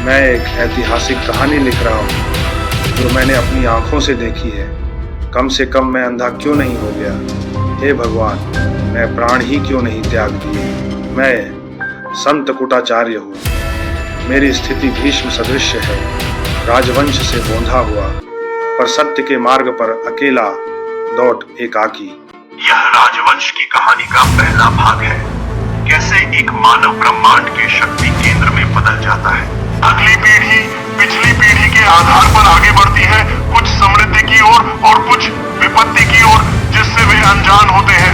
मैं एक ऐतिहासिक कहानी लिख रहा हूँ जो मैंने अपनी आंखों से देखी है। कम से कम मैं अंधा क्यों नहीं हो गया? हे भगवान, मैं प्राण ही क्यों नहीं त्याग दिए? मैं संत कुटाचार्य हूँ। मेरी स्थिति भीष्म सदृश है, राजवंश से बौंधा हुआ, पर सत्य के मार्ग पर अकेला लौट एकाकी। यह राजवंश की कहानी का पहला भाग है। कैसे एक मानव ब्रह्मांड के शक्ति केंद्र में बदल जाता है। अगली पीढ़ी पिछली पीढ़ी के आधार पर आगे बढ़ती है, कुछ समृद्धि की ओर और कुछ विपत्ति की ओर, जिससे वे अनजान होते हैं।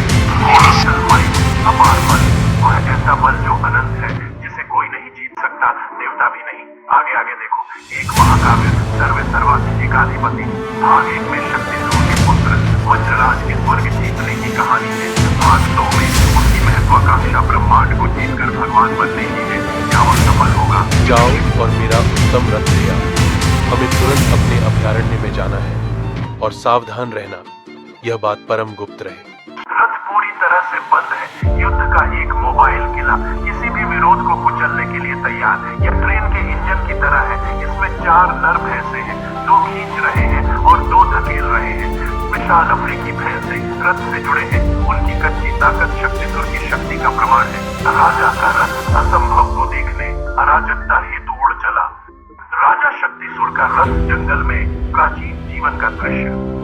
अपार बल, वह ऐसा बल जो अनंत है, जिसे कोई नहीं जीत सकता, देवता भी नहीं। आगे आगे देखो, एक महाकाव्य, सर्वे सर्वा, एकाधिपति। भाग 1 में शक्तिसूर के पुत्र वज्रराज के स्वर्ग जीतने की कहानी है। भाग 2 में उनकी महत्वाकांक्षा ब्रह्मांड को जीतकर भगवान बनने की है। क्या वो सफल होगा? जाओ और मेरा उत्तम रथ ले आओ। हमें तुरंत अपने अभयारण्य में जाना है और सावधान रहना, यह बात परम गुप्त रहे। रथ पूरी तरह से बंद है। युद्ध का एक मोबाइल किला किसी भी विरोध को कुचलने के लिए तैयार है। यह ट्रेन के इंजन की तरह है। इसमें 4 नर भैंसे हैं, 2 खींच रहे हैं और 2 धकेल रहे हैं। विशाल अफ्रीकी भैंसे रथ से जुड़े हैं। उनकी कच्ची ताकत शक्तिसूर की शक्ति का प्रमाण है। राजा का रथ असंभव को देखने अराजकता हेतु उड़ चला। राजा शक्तिसूर का रथ जंगल में प्राचीन जीवन का दृश्य।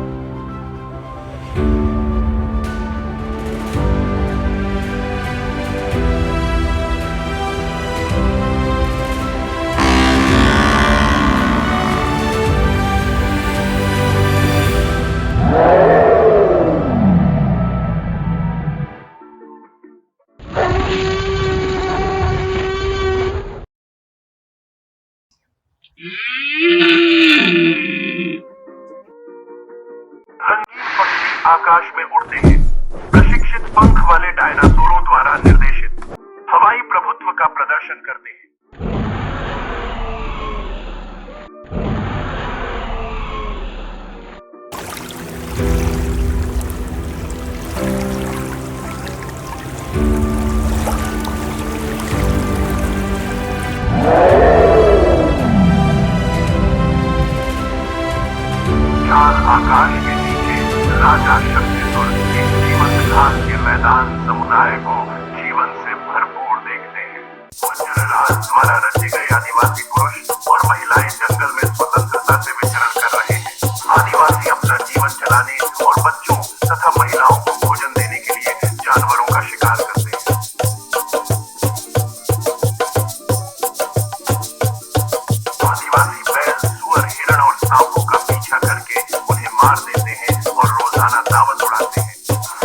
रंगीन पक्षी आकाश में उड़ते हैं, प्रशिक्षित पंख वाले डायनासोरों द्वारा निर्देशित। हवाई प्रभुत्व का प्रदर्शन करते हैं। आकाश के नीचे राजा शक्तिसूर एक जीवंत घास के मैदान समुदाय को जीवन से भरपूर देखते हैं। वज्रराज द्वारा रचे गए आदिवासी पुरुष और महिलाएं जंगल में स्वतंत्रता से विचरण कर रहे हैं। आदिवासी अपना जीवन चलाने और बच्चों तथा महिलाओं को भोजन देने के लिए जानवरों का शिकार करते हैं। आदिवासी बैल, सुअर, हिरण और सांपों का पीछा करके मार देते हैं और रोजाना दावत उड़ाते हैं।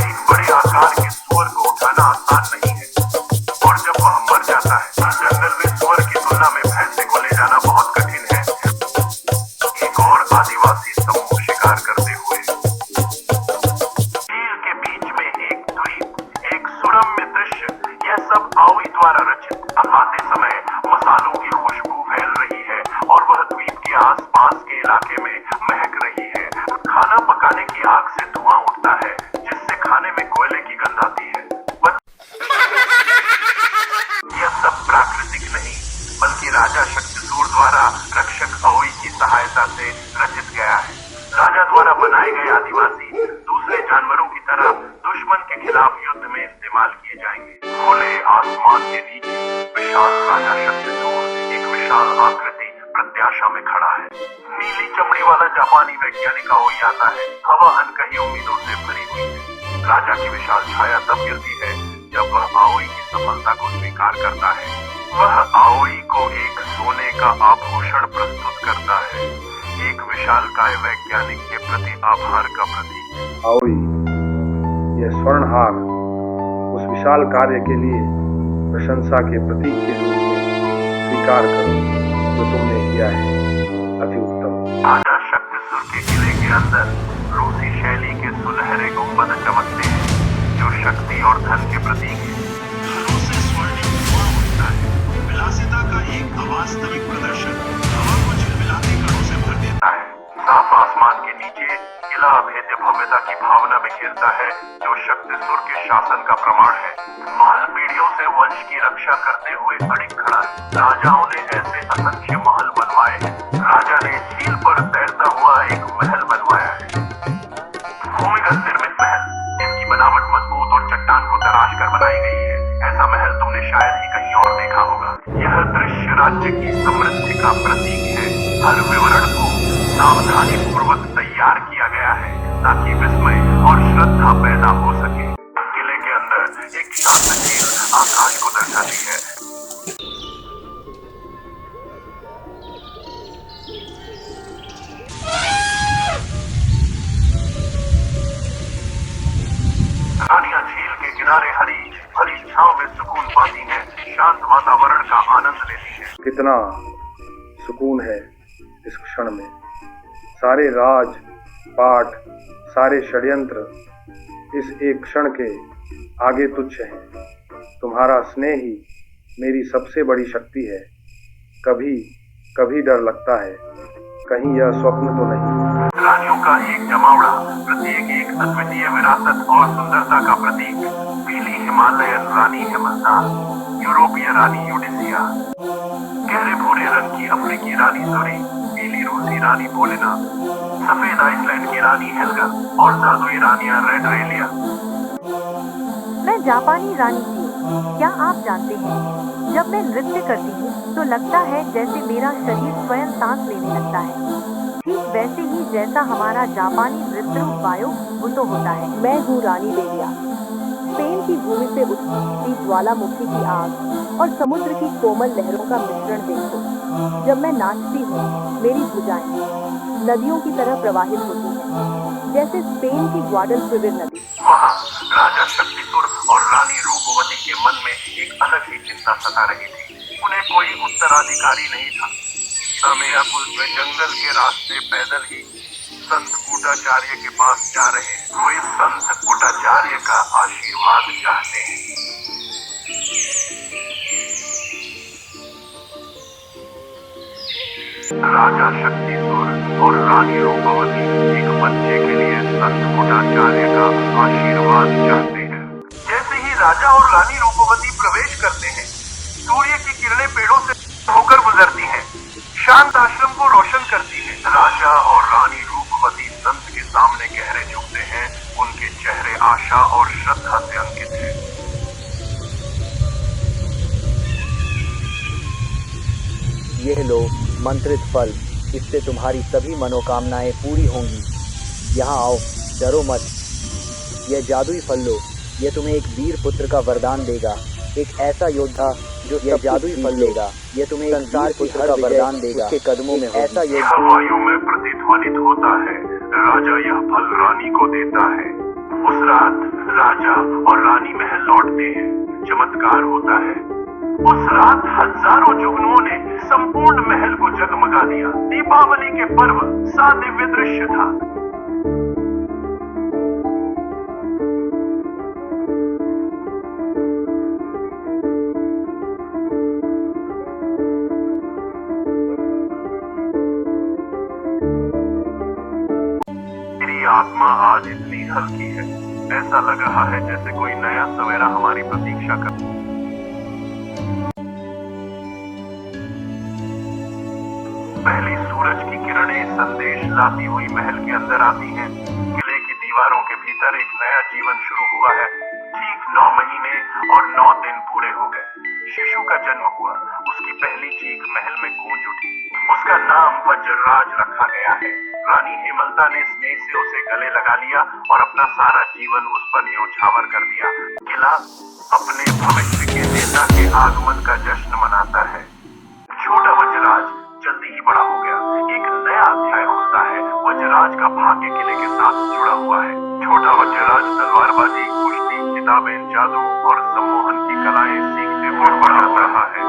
एक बड़े आकार के सुअर को उठाना आसान नहीं है, और जब वह मर जाता है, जंगल में सुअर की तुलना में भैंसे को ले जाना बहुत कठिन है। एक और आदिवासी समूह शिकार करते हुए। झील के बीच में एक द्वीप, एक सुरम्य दृश्य, यह सब आओई द्वारा रचित। आते समय मसालों की खुशबू फैल रही है और वह द्वीप के आसपास के इलाके में महक रही है। खाना पकाने की आग से धुआं उठता है, जिससे खाने में कोयले की गंध आती है। यह सब प्राकृतिक नहीं, बल्कि राजा शक्तिसूर द्वारा रक्षक आओई की सहायता से रचित गया है। राजा द्वारा बनाए गए आदिवासी दूसरे जानवरों की तरह दुश्मन के खिलाफ युद्ध में इस्तेमाल किए जाएंगे। खुले आसमान के नीचे विशाल राजा शक्तिसूर एक विशाल आकृति प्रत्याशा में खड़ा है। नीली चमड़ी वाला जापानी वैज्ञानिक आओई आता है। हवा अनकही उम्मीदों से भरी हुई है। राजा की विशाल छाया तब गिरती है जब वह आओई की सफलता को स्वीकार करता है। वह आओई को एक सोने का आभूषण प्रस्तुत करता है, एक विशालकाय वैज्ञानिक के प्रति आभार का प्रतीक। आओई, यह स्वर्णहार उस विशाल कार्य के लिए प्रशंसा के प्रतीक के रूप में स्वीकार करो जो तुमने किया है। अति उत्तम। राजा शक्तिसूर के किले के अंदर रूसी शैली के सुनहरे गुंबद चमकते हैं, जो शक्ति और धन के प्रतीक हैं। घरों से स्वर्णिम धुआं उठता है, विलासिता का एक अवास्तविक प्रदर्शन हवा को झिलमिलाते कणों से भर देता है। साफ आसमान के नीचे किला अभेद्य भव्यता की भावना बिखेरता है, जो शक्तिसूर के शासन का प्रमाण है। महल पीढ़ियों से वंश की रक्षा करते हुए अड़िग खड़ा है। राजाओं ने ऐसे असंख्य राज्य की समृद्धि का प्रतीक है। हर विवरण को सावधानी पूर्वक तैयार किया गया है ताकि विस्मय और श्रद्धा पैदा हो सके। किले के अंदर एक शांत झील आकाश को दर्शाती है। रानियां झील के किनारे हरी भरी छांव में सुकून पाती हैं, शांत वातावरण का आनंद लेती हैं। कितना सुकून है इस क्षण में। सारे राज पाठ, सारे षड्यंत्र इस एक क्षण के आगे तुच्छ हैं। तुम्हारा स्नेह ही मेरी सबसे बड़ी शक्ति है। कभी कभी डर लगता है कहीं यह स्वप्न तो नहीं। रानियों का एक जमावड़ा, प्रत्येक एक अद्वितीय विरासत और सुंदरता का प्रतीक। पीली हिमालयन रानी हेमलता, यूरोपीय रानी यूडिसिया, गहरे भूरे रंग की अफ्रीकी रानी सोरी, पीली रूसी रानी पोलिना, सफेद आइसलैंड की रानी हेल्गा और जादुई रानियां रेड रेलिया। मैं जापानी रानी थी। क्या आप जानते हैं, जब मैं नृत्य करती हूँ तो लगता है जैसे मेरा शरीर स्वयं सांस लेने लगता है, ठीक वैसे ही जैसा हमारा जापानी नृत्य रूप वायु बुतो होता है। मैं हूँ रानी देविया। स्पेन की भूमि से उठती ज्वालामुखी की आग और समुद्र की कोमल लहरों का मिश्रण देखो। जब मैं नाचती हूँ मेरी भुजाएं नदियों की तरह प्रवाहित होती हैं, जैसे स्पेन की ग्वाडलक्विविर नदी। वहाँ राजा शक्तिसुर और रानी रूपवती के मन में एक अलग ही चिंता सता रही थी। उन्हें कोई उत्तराधिकारी नहीं था। समेयापुर में जंगल के रास्ते पैदल ही संत कूटाचार्य के पास जा रहे। वे संत कूटाचार्य का आशीर्वाद चाहते हैं। राजा शक्तिसुर और रानी रूपवती एक बच्चे के लिए संत कूटाचार्य का आशीर्वाद चाहते हैं। जैसे ही राजा और रानी रूपवती प्रवेश करते हैं, सूर्य की किरणें पेड़ों से होकर गुजरती हैं, शांत आश्रम को रोशन करती हैं। राजा और रानी रूपवती संत के सामने गहरे झुकते हैं। उनके चेहरे आशा और श्रद्धा से अंकित हैं। ये लो मंत्रित फल, इससे तुम्हारी सभी मनोकामनाएं पूरी होंगी। यहाँ आओ, डरो मत। यह जादुई फल लो, यह तुम्हें एक वीर पुत्र का वरदान देगा, एक ऐसा योद्धा जो यह जादुई फल लेगा। यह तुम्हें संसार की हर वरदान देगा, उसके कदमों में ऐसा योद्धा। वायु में प्रतिध्वनित होता है। राजा यह फल रानी को देता है। उस रात राजा और रानी महल लौटते हैं। चमत्कार होता है। उस रात हजारों जुगनुओं ने संपूर्ण महल को जगमगा दिया। दीपावली के पर्व सा दिव्य दृश्य था। मेरी आत्मा आज इतनी हल्की है, ऐसा लग रहा है जैसे कोई नया सवेरा हमारी प्रतीक्षा कर। पहली सूरज की किरणें संदेश लाती हुई महल के अंदर आती हैं। किले की दीवारों के भीतर एक नया जीवन शुरू हुआ है। ठीक 9 महीने और 9 दिन पूरे हो गए। शिशु का जन्म हुआ। उसकी पहली चीख महल में गूंज उठी। उसका नाम वज्रराज रखा गया है। रानी हेमलता ने स्नेह से उसे गले लगा लिया और अपना सारा जीवन उस पर न्योछावर कर दिया। किला अपने भविष्य के नेता के आगमन का जश्न मनाता है। छोटा वज्रराज जल्दी ही बड़ा हो गया। एक नया अध्याय खुलता है। वज्रराज का भाग्य किले के साथ जुड़ा हुआ है। छोटा वज्रराज तलवारबाजी, कुश्ती, किताबें, जादू और सम्मोहन की कलाएं सीखते हुए बड़ा हो रहा है।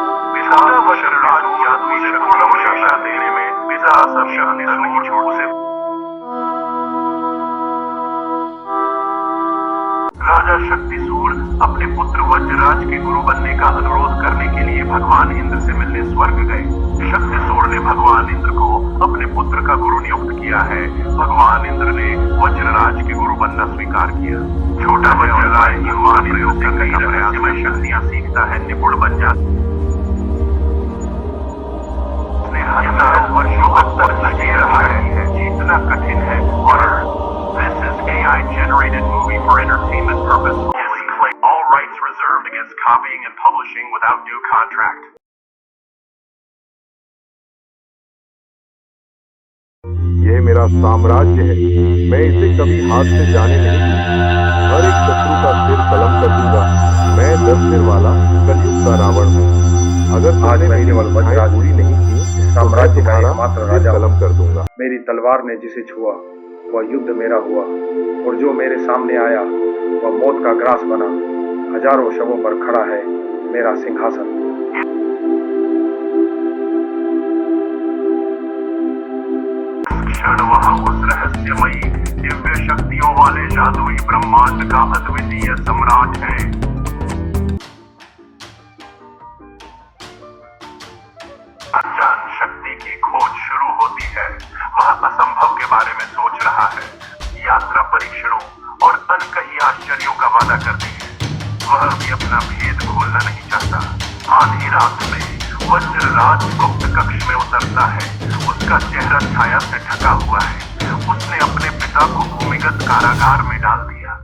छोटा वज्रराज जादुई शक्तियों को शिक्षा देने में पिता सब शक्ति नहीं छोड़ उसे। राजा शक्तिसूर अपने पुत्र वज्रराज के गुरु बनने का अनुरोध करने के लिए भगवान इंद्र से मिलने स्वर्ग गए। शक्तिसूर ने भगवान इंद्र को अपने पुत्र का गुरु नियुक्त किया है। भगवान इंद्र ने वज्रराज के गुरु बनना स्वीकार किया। छोटा वज्रराज मान प्रयोग से कई रहस्यमय शक्तियां सीखता है, निपुण बन जाता। उसने हजारों वर्षों तक लगे रहा है, जीतना कठिन है और this is AI generated movie for entertainment purpose only. All rights reserved against copying and publishing without due contract. यह मेरा साम्राज्य है, मैं इसे कभी हाथ से जाने नहीं दूंगा। हर एक शत्रु का सिर कलम कर दूंगा। मैं 10 सिर वाला कलयुग का रावण हूँ। अगर आज तुमने मैं मेरी केवल इच्छाएं वज्रराज पूरी नहीं की तो मैं साम्राज्य का तुम्हारा एकमात्र सिर राजा कलम हूँ। कर दूंगा। मेरी तलवार ने जिसे छुआ वह युद्ध मेरा हुआ, और जो मेरे सामने आया वह मौत का ग्रास बना। हजारों शवों पर खड़ा है मेरा सिंहासन। क्षण वह उस रहस्यमयी दिव्य शक्तियों वाले जादुई ब्रह्मांड का अद्वितीय सम्राट है। अनजान शक्ति की खोज शुरू होती है। वह असंभव के बारे में सोच रहा है। यात्रा परीक्षणों और अनकही आश्चर्यों का वादा करती है। वह भी अपना भेद खोलना नहीं चाहता। आधी रात में वज्रराज गुप्त कक्ष में उतरता है। उसका चेहरा छाया से ढका हुआ है। उसने अपने पिता को भूमिगत कारागार में डाल दिया।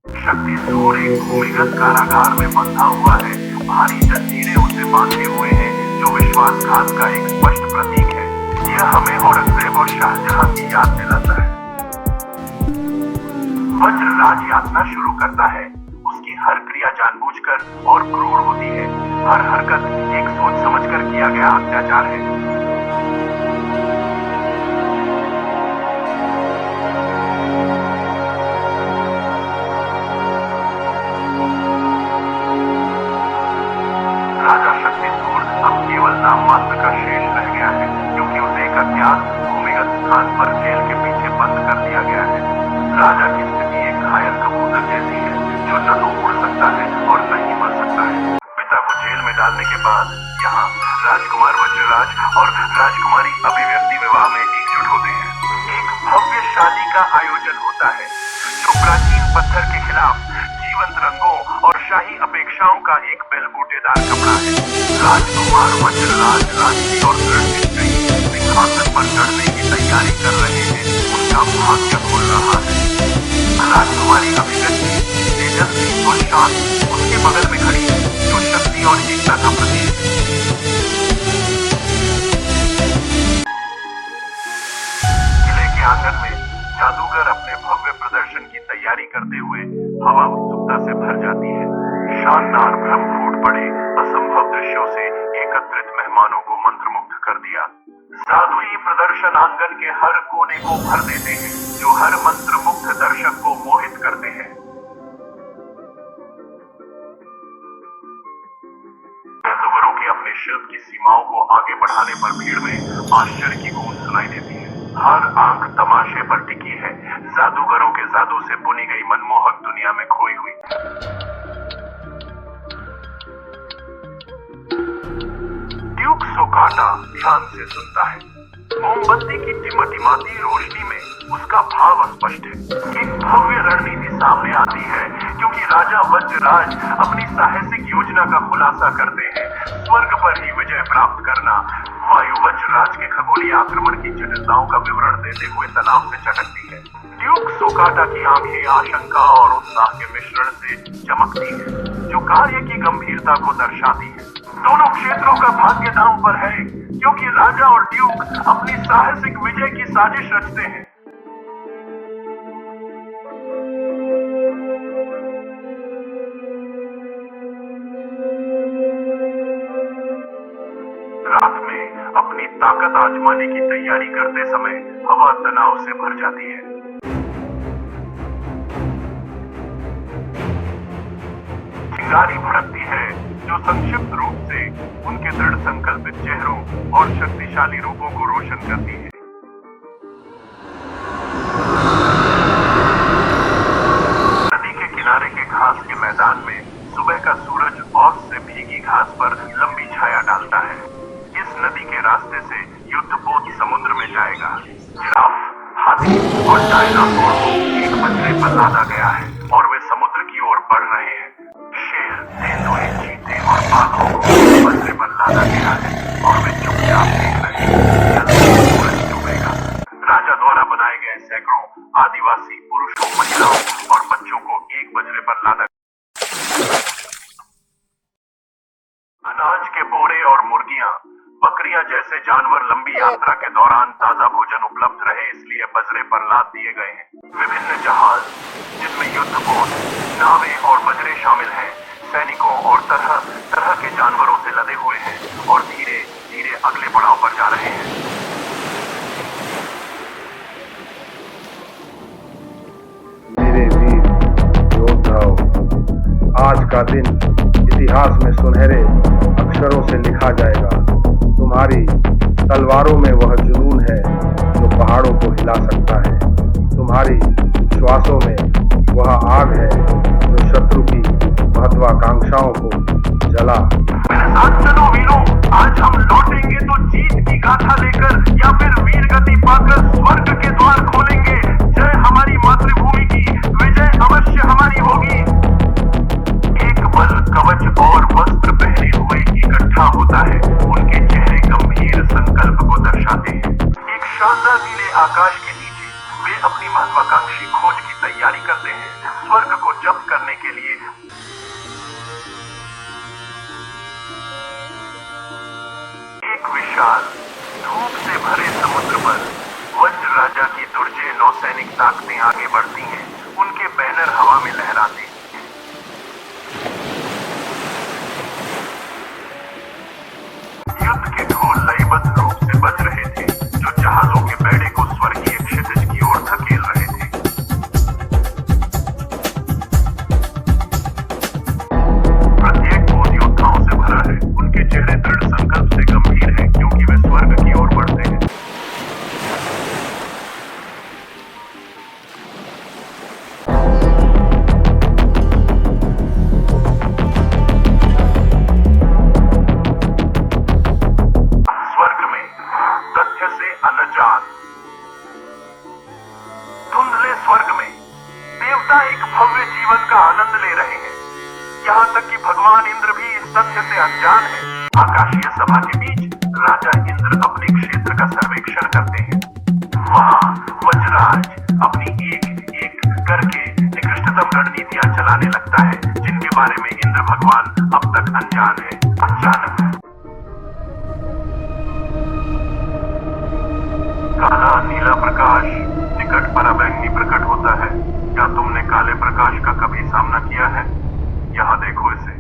शक्ति सूर्य एक भूमिगत कारागार में बंधा हुआ है। भारी जंजीरें उसे बांधे हुए हैं, जो विश्वासघात का एक स्पष्ट प्रतीक है। यह हमें औरंगजेब और शाहजहां की याद दिलाता है। वज्रराज यात्रा शुरू करता है। उसकी हर क्रिया जानबूझकर और क्रूर होती है। हर हरकत एक सोच समझकर किया गया अत्याचार है। राजा शक्तिसूर अब केवल नाम मात्र का शेष रह गया है, क्योंकि उसे एक अज्ञात भूमिगत स्थान पर जेल के पीछे बंद कर दिया गया है। राजा की स्थिति एक घायल कबूतर जैसी है, जो न तो उड़ सकता है और न ही मर सकता है। पिता को जेल में डालने के बाद यहाँ राजकुमार वज्रराज और राजकुमारी अभिव्यक्ति विवाह में एकजुट होते हैं। एक भव्य शादी का आयोजन होता है, जो प्राचीन पत्थर के खिलाफ जीवंत रंगों और शाही अपेक्षाओं का एक बेलबूटेदार कपड़ा है। राजकुमार वज्रराज राशि और दृढ़ निश्चयी सिंहासन पर चढ़ने की तैयारी कर रहे हैं। उनका भाग्य खुल रहा है। राजकुमारी अभिव्यक्ति तेजस्वी और शांत उसके बगल में खड़ी है, जो शक्ति और एकता का प्रतीक है। किले के आंगन में जादूगर अपने भव्य प्रदर्शन की तैयारी करते हुए हवा उत्सुकता से भर जाती है। शानदार भ्रम फूट पड़े असंभव दृश्यों से एकत्रित मेहमानों को मंत्रमुग्ध कर दिया। जादुई प्रदर्शन आंगन के हर कोने को भर देते हैं, जो हर मंत्रमुग्ध दर्शक को मोहित करते हैं। जादूगरों के अपने शिल्प की सीमाओं को आगे बढ़ाने पर भीड़ में आश्चर्य की गूंज सुनाई देती है। हर आंख तमाशे पर टिकी है, जादूगरों के जादू से बुनी गई मनमोहक दुनिया में खोई हुई। ड्यूक सोकाटा ध्यान से सुनता है। मोमबत्ती की टिमटिमाती रोशनी में उसका भाव स्पष्ट है। एक भव्य रणनीति सामने आती है, क्योंकि राजा वज्रराज अपनी साहसिक योजना का खुलासा करते हैं। स्वर्ग पर ही विजय प्राप्त करना। वायु वज्रराज के खगोलीय आक्रमण की जटिलताओं का विवरण देते हुए तनाव से चटकती है। ड्यूक सोकाटा की आंखें आशंका और उत्साह के मिश्रण से चमकती हैं, जो कार्य की गंभीरता को दर्शाती है। दोनों क्षेत्रों का भाग्य दांव पर है, क्योंकि राजा और ड्यूक अपनी साहसिक विजय की साजिश रचते हैं। रात में अपनी ताकत आजमाने की तैयारी करते समय हवा तनाव से भर जाती है। चिंगारी भड़कती है, जो संक्षिप्त रूप से उनके दृढ़ संकल्पित चेहरों और शक्तिशाली रूपों को रोशन करती है। नदी के किनारे के घास के मैदान में सुबह का सूरज औस से भीगी घास पर लंबी छाया डालता है। इस नदी के रास्ते से युद्धपोत समुद्र में जाएगा। जिराफ, हाथी और डायनासोर को एक बंदरे पर लादा गया है और वे समुद्र की ओर बढ़ रहे हैं। शेर, तेंदुए, चीते और बाघों को एक बंदरे पर लादा गया है और वे चुपचाप देख रहे हैं। जल्द सूरज डूबेगा। राजा द्वारा बनाए गए सैकड़ों आदिवासी पुरुषों, महिलाओं और बच्चों को एक बंदरे पर लादा। अनाज के बोरे और मुर्गियां बकरियां जैसे जानवर लंबी यात्रा के दौरान ताजा भोजन उपलब्ध रहे इसलिए बजरे पर लाद दिए गए हैं। विभिन्न जहाज जिनमें युद्धपोत, नावें और बजरे शामिल हैं, सैनिकों और तरह तरह के जानवरों से लदे हुए हैं और धीरे धीरे अगले पड़ाव पर जा रहे हैं। मेरे वीर योद्धाओं, आज का दिन इतिहास में सुनहरे अक्षरों से लिखा जाएगा। तुम्हारी तलवारों में वह जुनून है जो पहाड़ों को हिला सकता है। तुम्हारी श्वासों में वह आग है जो शत्रु की महत्वाकांक्षाओं को जला। मेरे साथ चलो वीरों, आज हम लौटेंगे तो जीत की गाथा लेकर या फिर वीर गति पाकर स्वर्ग के द्वार खोलेंगे। जय हमारी मातृभूमि की, विजय अवश्य हमारी होगी। एक बल कवच और वस्त्र पहने हुए इकट्ठा होता है, उनके चेहरे गंभीर संकल्प को दर्शाते हैं। एक शानदार नीले आकाश के नीचे वे अपनी महत्वाकांक्षी खोज की तैयारी करते हैं, स्वर्ग को जब्त करने के लिए। एक विशाल धूप से भरे समुद्र पर वज्र राजा की दुर्जय नौसैनिक ताकतें आगे बढ़ती हैं, उनके बैनर हवा में लहराते हैं। युद्ध के ढोल लयबद्ध रूप से बज रहे थे, जो जहाजों के बेड़े को स्वर्गीय क्षितिज की ओर धकेल रहे थे। प्रत्येक पोत योद्धाओं से भरा है, उनके चेहरे दृढ़ संकल्प से गंभीर हैं क्योंकि वे स्वर्ग की ओर बढ़ते हैं। स्वर्ग में तथ्य से अनजान धुंधले स्वर्ग में देवता एक भव्य जीवन का आनंद ले रहे हैं। यहाँ तक कि भगवान इंद्र भी इस तथ्य से अनजान है। आकाशीय सभा के बीच राजा इंद्र अपने क्षेत्र का सर्वेक्षण करते हैं। वहाँ वज्रराज अपनी एक एक करके निकृष्टतम रणनीतियां चलाने लगता है, जिनके बारे में इंद्र भगवान अब तक अनजान है। अचानक काला नीला प्रकाश निकट पराबैंगनी प्रकट होता है। क्या तुमने काले प्रकाश का कभी सामना किया है? यहाँ देखो इसे।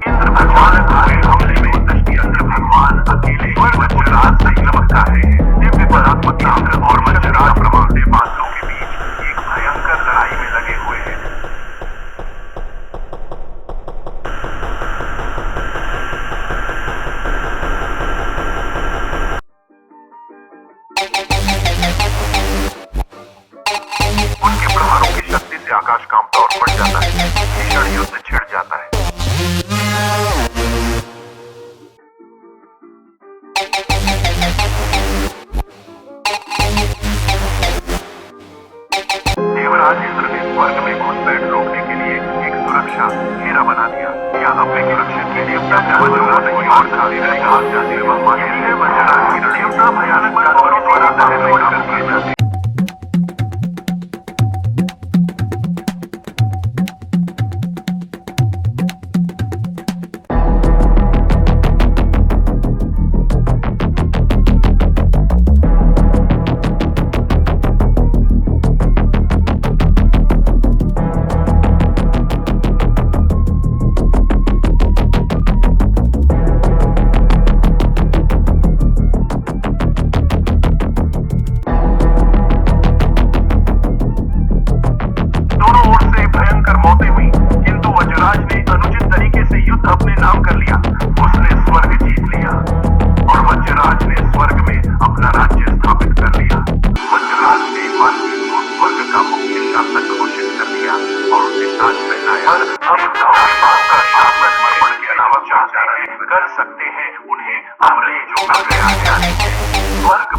इंद्र भगवान भारी हमले में दृष्टि इंद्र भगवान अकेले वज्रराज से चमकता है। दिव्य परात्मक इंद्र और वज्रराज प्रमाण बादलों के बीच एक भयंकर लड़ाई में लगे हुए हैं। उनके प्रहारों की शक्ति से आकाश कांपता और फट जाता है। भीषण युद्ध छिड़ जाता है। देवराज इंद्र ने स्वर्ग में घुसपैठ रोकने के लिए एक सुरक्षा घेरा बना दिया। यहाँ अपने सुरक्षित के लिए देवता भयानक जानवरों द्वारा दहन किए जाते हैं। कर सकते हैं उन्हें हमले जो कर गया स्वर्ग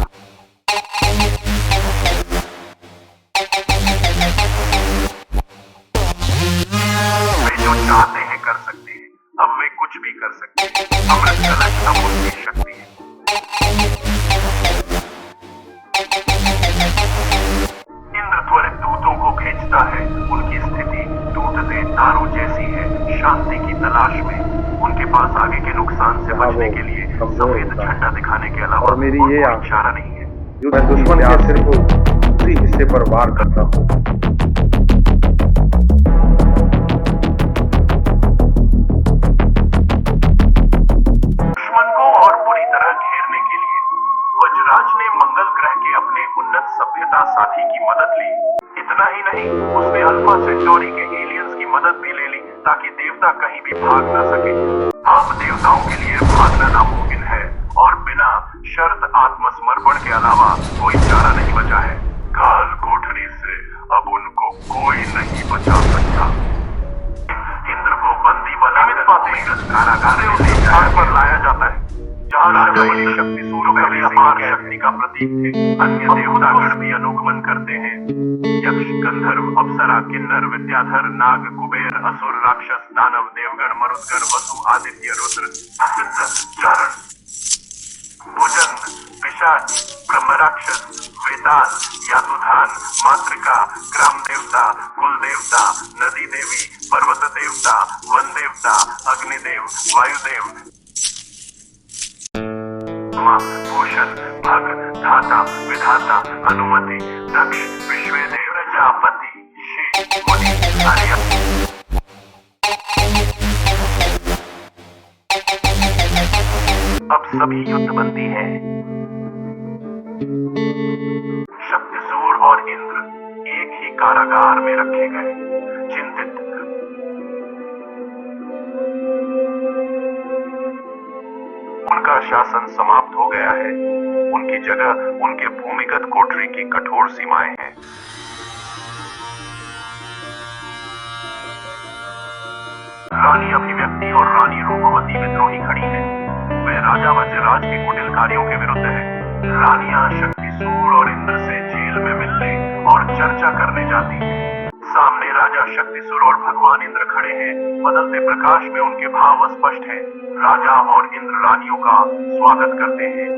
वे जो चाहते हैं कर सकते हैं। अब वे कुछ भी कर सकते हैं। अमृत कलश अब उनकी शक्ति है। इंद्र त्वरित दूतों को भेजता है। उनकी स्थिति टूटते तारों जैसी है। शांति की तलाश में उनके पास आगे के नुकसान से बचने बचने वो के लिए कमजोर सफेद होता है। झंडा दिखाने के अलावा और मेरी और ये कोई आंख इशारा नहीं है। मैं दुश्मन के सिर को उसी हिस्से पर वार करता हूँ। दुश्मन को और बुरी तरह घेरने के लिए वज्रराज ने मंगल ग्रह के अपने उन्नत सभ्यता साथी की मदद ली। इतना ही नहीं, उसने अल्फा सेंटोरी के एलियंस की मदद भी ले ली ताकि देवता कहीं भी भाग न सके। अब देवताओं के लिए भागना नामुमकिन है और बिना शर्त आत्मसमर्पण के अलावा कोई चारा नहीं बचा है। काल कोठरी से अब उनको कोई नहीं बचा सकता। इंद्र को बंदी बनाकर कारागार में उसी स्थान पर लाया जाता है जहाँ राजा बलि शक्ति सूर्य पहले अपार शक्ति का प्रतीक थे। अन्य देवतागण भी अनुगमन करते हैं। यक्ष, गंधर्व, अप्सरा, किन्नर, विद्याधर, नाग, कुबेर, असुर, राक्षस, दानव, देवगण, मरुदगण, वसु, आदित्य, रुद्र, चरण, भुजंग, पिशाच, ब्रह्म राक्षस, वेताल, यादुधान, मातृका, ग्राम देवता, कुल देवता, नदी देवी, पर्वत देवता, वन देवता, अग्निदेव, वायुदेव, भूषण, भग, धाता, विधाता, अनुमति, दक्ष, विश्वदेव, प्रजापति, शेष, मुनि, आर्य। अब सभी युद्धबंदी हैं। शक्तिसूर और इंद्र एक ही कारागार में रखे गए, चिंतित। उनका शासन समाप्त हो गया है। उनकी जगह उनके भूमिगत कोठरी की कठोर सीमाएं हैं। रानी अभिव्यक्ति और रानी रूपवती विद्रोही खड़ी हैं। वे राजा वज्रराज के कुटिल कार्यों के विरुद्ध हैं। रानियां शक्तिसूर और इंद्र से जेल में मिलने और चर्चा करने जाती हैं। सामने राजा शक्तिसूर और भगवान इंद्र खड़े हैं। बदलते प्रकाश में उनके भाव स्पष्ट हैं। राजा और इंद्र रानियों का स्वागत करते हैं।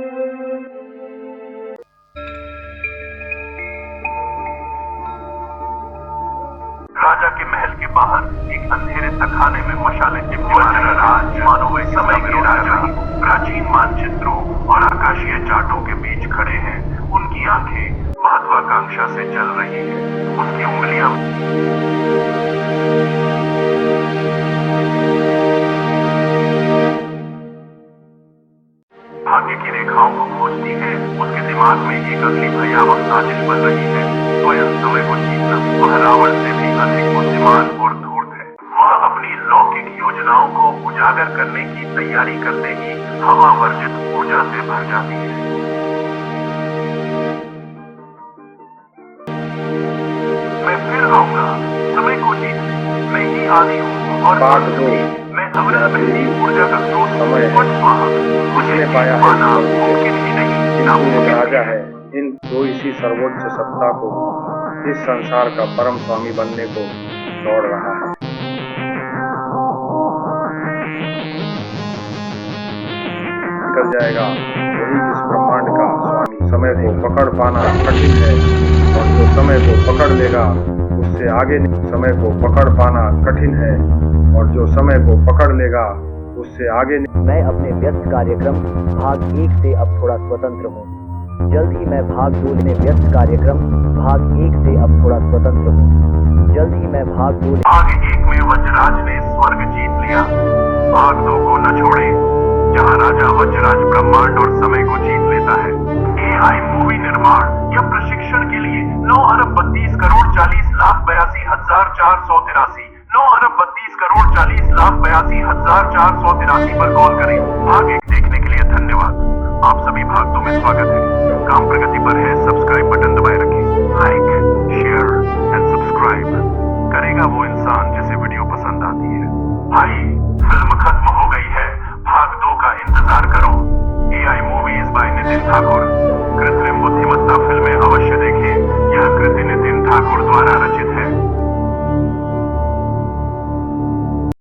राजा के महल के बाहर एक अंधेरे तखाने में मशालें वज्रराज मानो वे समय के राजा प्राचीन मानचित्रों और आकाशीय चार्टों के बीच खड़े हैं। उनकी आंखें महत्वाकांक्षा से जल रही हैं। उसकी उंगलियां भाग्य की रेखाओं को खोजती है। उसके दिमाग में एक अगली भयावह साजिश बन रही है, स्वयं समय को जीतना। वह रावण से भी अधिक बुद्धिमान और धूर्त है। वह अपनी लौकिक योजनाओं को उजागर करने की तैयारी करते ही हवा वर्जित ऊर्जा से भर जाती है। मैं फिर आऊंगा, समय को जीतने। मैं ही आदि हूँ और बात दो। मैं अमृतमयी ऊर्जा का स्रोत समय हूँ। मुझे पाया है पाना मुमकिन ही नहीं, किंतु एक नामुमकिन राजा है। है। इन जो इसी सर्वोच्च सत्ता को, इस संसार का परम स्वामी बनने को दौड़ रहा है। निकल जाएगा वही इस ब्रह्मांड का स्वामी। समय को पकड़ पाना कठिन है और जो समय को पकड़ लेगा उससे आगे समय को पकड़ पाना कठिन है और जो समय को पकड़ लेगा उससे आगे मैं अपने व्यस्त कार्यक्रम भाग 1 से अब थोड़ा स्वतंत्र हूँ। जल्द ही मैं भाग 2 में व्यस्त कार्यक्रम भाग 1 से अब थोड़ा स्वतंत्र हूँ। जल्द ही मैं भाग 2 भाग 1 में वज्रराज ने स्वर्ग जीत लिया। भाग 2 को न छोड़े, जहाँ राजा वज्रराज ब्रह्मांड और समय को जीत लेता है। AI मूवी निर्माण या प्रशिक्षण के लिए 9,32,40,82,483 9,32,40,82,483 पर कॉल करें। भाग 1 देखने के लिए धन्यवाद। आप सभी भाग 2 में स्वागत है। काम प्रगति पर है। सब्सक्राइब